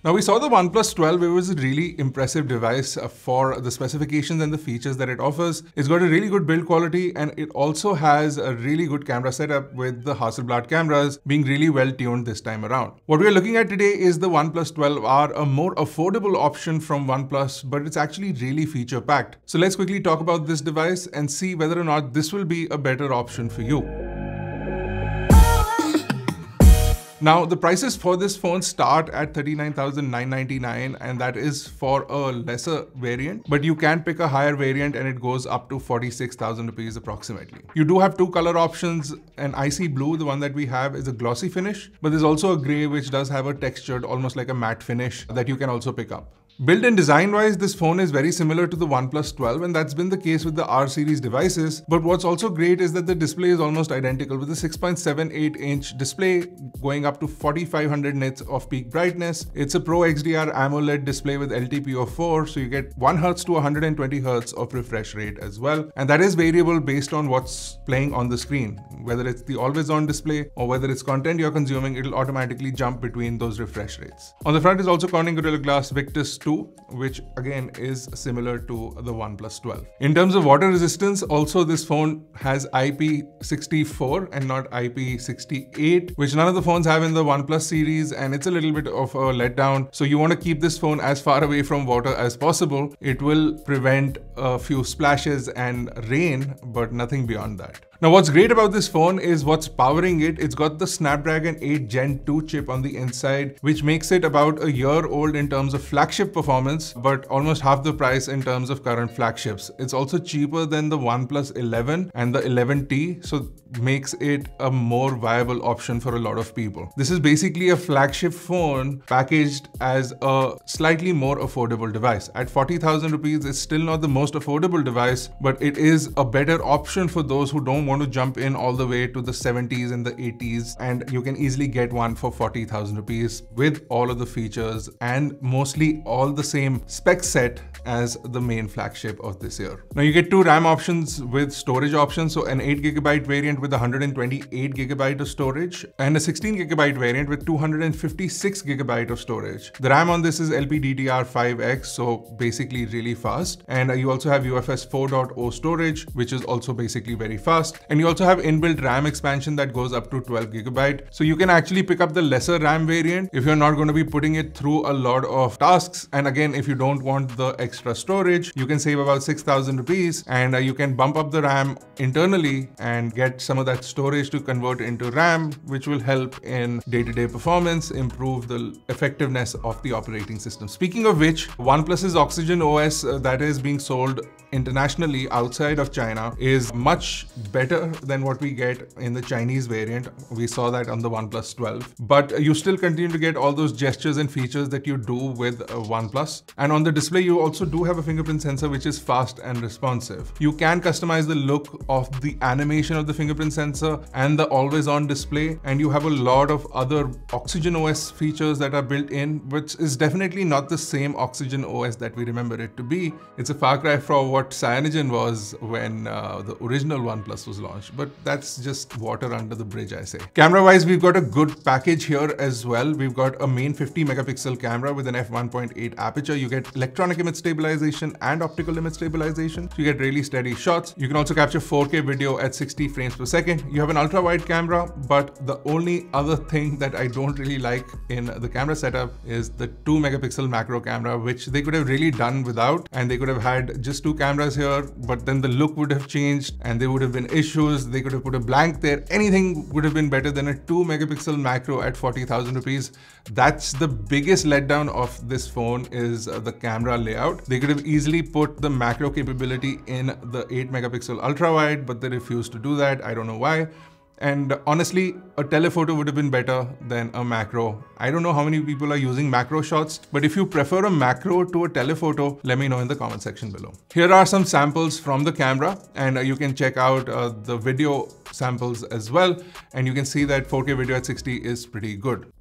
Now we saw the OnePlus 12. It was a really impressive device for the specifications and the features that it offers. It's got a really good build quality, and it also has a really good camera setup with the Hasselblad cameras being really well tuned this time around. What we are looking at today is the OnePlus 12R, a more affordable option from OnePlus, but it's actually really feature packed. So let's quickly talk about this device and see whether or not this will be a better option for you. Now, the prices for this phone start at $39,999, and that is for a lesser variant, but you can pick a higher variant and it goes up to 46,000 rupees approximately. You do have two color options. An icy blue, the one that we have, is a glossy finish, but there's also a gray which does have a textured, almost like a matte finish that you can also pick up. Build and design wise, this phone is very similar to the OnePlus 12, and that's been the case with the R series devices. But what's also great is that the display is almost identical, with a 6.78-inch display going up to 4500 nits of peak brightness. It's a Pro XDR AMOLED display with LTPO4, so you get 1 Hz to 120 Hz of refresh rate as well. And that is variable based on what's playing on the screen. Whether it's the always on display or whether it's content you're consuming, it'll automatically jump between those refresh rates. On the front is also Corning Gorilla Glass Victus 2, which again is similar to the OnePlus 12. In terms of water resistance, also this phone has IP64 and not IP68, which none of the phones have in the OnePlus series, and it's a little bit of a letdown. So you want to keep this phone as far away from water as possible. It will prevent a few splashes and rain, but nothing beyond that. Now, what's great about this phone is what's powering it. It's got the Snapdragon 8 Gen 2 chip on the inside, which makes it about a year old in terms of flagship performance, but almost half the price in terms of current flagships. It's also cheaper than the OnePlus 11 and the 11T, so makes it a more viable option for a lot of people. This is basically a flagship phone packaged as a slightly more affordable device. At 40,000 rupees, it's still not the most affordable device, but it is a better option for those who don't want to jump in all the way to the 70s and the 80s, and you can easily get one for 40,000 rupees with all of the features and mostly all the same spec set as the main flagship of this year. Now you get two RAM options with storage options, so an 8GB variant with 128GB of storage and a 16GB variant with 256GB of storage. The RAM on this is LPDDR5X, so basically really fast, and you also have UFS 4.0 storage, which is also basically very fast. And you also have inbuilt RAM expansion that goes up to 12GB. So you can actually pick up the lesser RAM variant if you're not going to be putting it through a lot of tasks. And again, if you don't want the extra storage, you can save about 6,000 rupees, and you can bump up the RAM internally and get some of that storage to convert into RAM, which will help in day-to-day performance, improve the effectiveness of the operating system. Speaking of which, OnePlus's Oxygen OS that is being sold internationally outside of China is much better than what we get in the Chinese variant. We saw that on the OnePlus 12, but you still continue to get all those gestures and features that you do with OnePlus. And on the display, you also do have a fingerprint sensor, which is fast and responsive. You can customize the look of the animation of the fingerprint sensor and the always on display, and you have a lot of other Oxygen OS features that are built in, which is definitely not the same Oxygen OS that we remember it to be. It's a far cry from what Cyanogen was when the original OnePlus was launched, but that's just water under the bridge, I say. Camera wise, we've got a good package here as well. We've got a main 50 megapixel camera with an f1.8 aperture. You get electronic image stabilization and optical image stabilization, so you get really steady shots. You can also capture 4K video at 60 frames per second. You have an ultra wide camera, but the only other thing that I don't really like in the camera setup is the 2 megapixel macro camera, which they could have really done without, and they could have had just two cameras here, but then the look would have changed and there would have been issues. They could have put a blank there. Anything would have been better than a 2 megapixel macro at 40,000 rupees. That's the biggest letdown of this phone, is the camera layout. They could have easily put the macro capability in the 8 megapixel ultra wide, but they refused to do that. I don't know why. And honestly, a telephoto would have been better than a macro. I don't know how many people are using macro shots, but if you prefer a macro to a telephoto, let me know in the comment section below. Here are some samples from the camera, and you can check out the video samples as well. And you can see that 4K video at 60 is pretty good.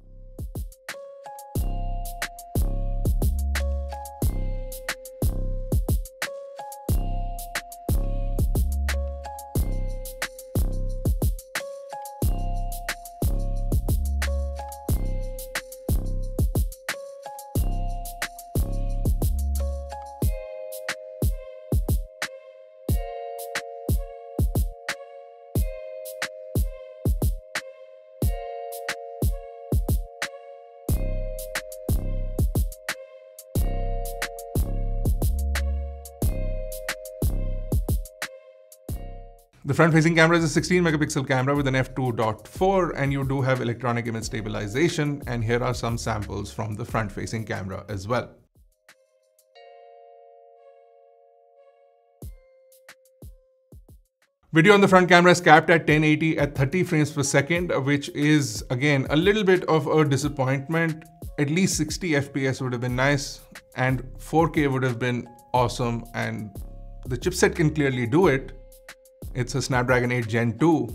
The front-facing camera is a 16 megapixel camera with an f2.4, and you do have electronic image stabilization, and here are some samples from the front-facing camera as well. Video on the front camera is capped at 1080 at 30 frames per second, which is again a little bit of a disappointment. At least 60 FPS would have been nice, and 4K would have been awesome, and the chipset can clearly do it. It's a Snapdragon 8 Gen 2.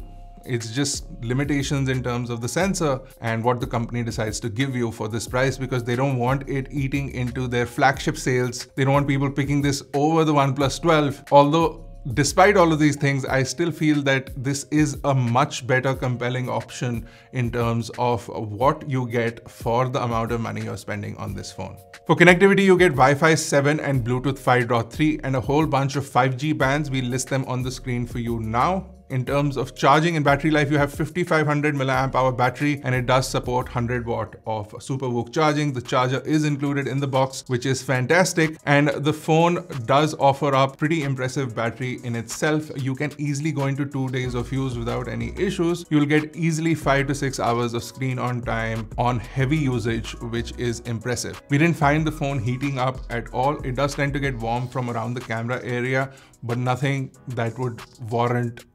It's just limitations in terms of the sensor and what the company decides to give you for this price, because they don't want it eating into their flagship sales. They don't want people picking this over the OnePlus 12. Although, despite all of these things, I still feel that this is a much better compelling option in terms of what you get for the amount of money you're spending on this phone. For connectivity, you get Wi-Fi 7 and Bluetooth 5.3 and a whole bunch of 5G bands. We list them on the screen for you now. In terms of charging and battery life, you have 5500 milliamp hour battery, and it does support 100 watt of SuperVOOC charging. The charger is included in the box, which is fantastic. And the phone does offer up pretty impressive battery in itself. You can easily go into 2 days of use without any issues. You'll get easily 5 to 6 hours of screen on time on heavy usage, which is impressive. We didn't find the phone heating up at all. It does tend to get warm from around the camera area, but nothing that would warrant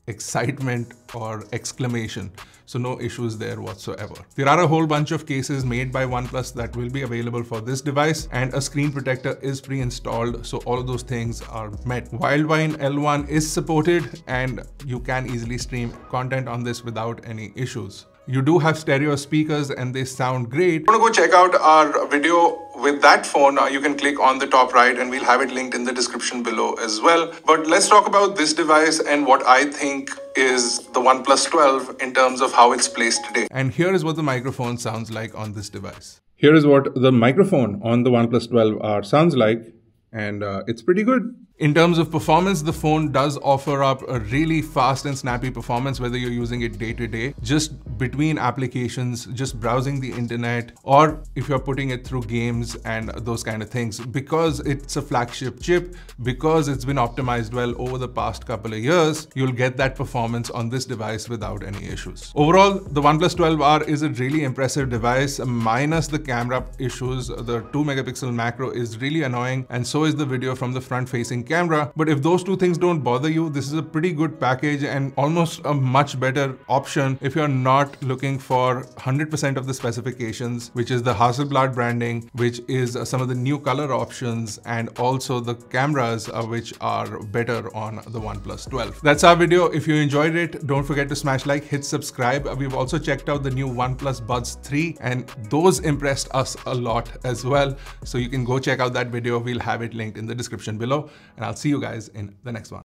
excitement or exclamation. So no issues there whatsoever. There are a whole bunch of cases made by OnePlus that will be available for this device, and a screen protector is pre-installed, so all of those things are met. Wildvine L1 is supported, and you can easily stream content on this without any issues. You do have stereo speakers and they sound great. If you want to go check out our video with that phone, you can click on the top right and we'll have it linked in the description below as well. But let's talk about this device and what I think is the OnePlus 12 in terms of how it's placed today. And here is what the microphone sounds like on this device. Here is what the microphone on the OnePlus 12R sounds like, and it's pretty good. In terms of performance, the phone does offer up a really fast and snappy performance, whether you're using it day to day, just between applications, just browsing the internet, or if you're putting it through games and those kind of things. Because it's a flagship chip, because it's been optimized well over the past couple of years, you'll get that performance on this device without any issues. Overall, the OnePlus 12R is a really impressive device, minus the camera issues. The 2 megapixel macro is really annoying, and so is the video from the front-facing camera. But if those two things don't bother you, this is a pretty good package and almost a much better option if you're not looking for 100% of the specifications, which is the Hasselblad branding, which is some of the new color options, and also the cameras which are better on the OnePlus 12. That's our video. If you enjoyed it, don't forget to smash like, hit subscribe. We've also checked out the new OnePlus Buds 3, and those impressed us a lot as well. So you can go check out that video. We'll have it linked in the description below. And I'll see you guys in the next one.